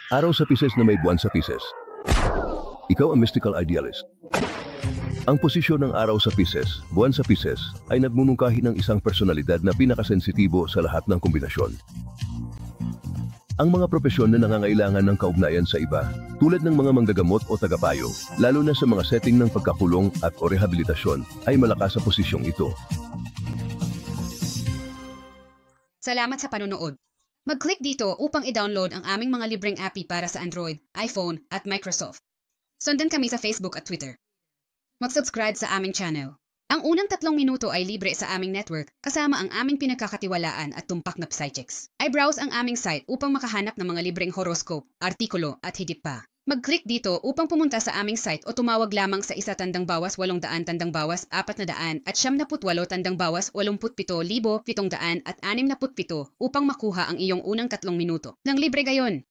Araw sa Pisces na may buwan sa Pisces. Ikaw ang mystical idealist. Ang posisyon ng araw sa Pisces, buwan sa Pisces, ay nagmumungkahi ng isang personalidad na pinakasensitibo sa lahat ng kombinasyon. Ang mga propesyon na nangangailangan ng kaugnayan sa iba, tulad ng mga manggagamot o tagapayo, lalo na sa mga setting ng pagkakulong at o rehabilitasyon, ay malakas sa posisyong ito. Salamat sa panonood. Mag-click dito upang i-download ang aming mga libreng API para sa Android, iPhone at Microsoft. Sundan kami sa Facebook at Twitter. Mag-subscribe sa aming channel. Ang unang 3 minuto ay libre sa aming network kasama ang aming pinagkakatiwalaan at tumpak na psychics. I-browse ang aming site upang makahanap ng mga libreng horoscope, artikulo at higit pa. Mag-click dito upang pumunta sa aming site o tumawag lamang sa 1-800-400 at 78 _ 87,767 upang makuha ang iyong unang 3 minuto ng libre gayon.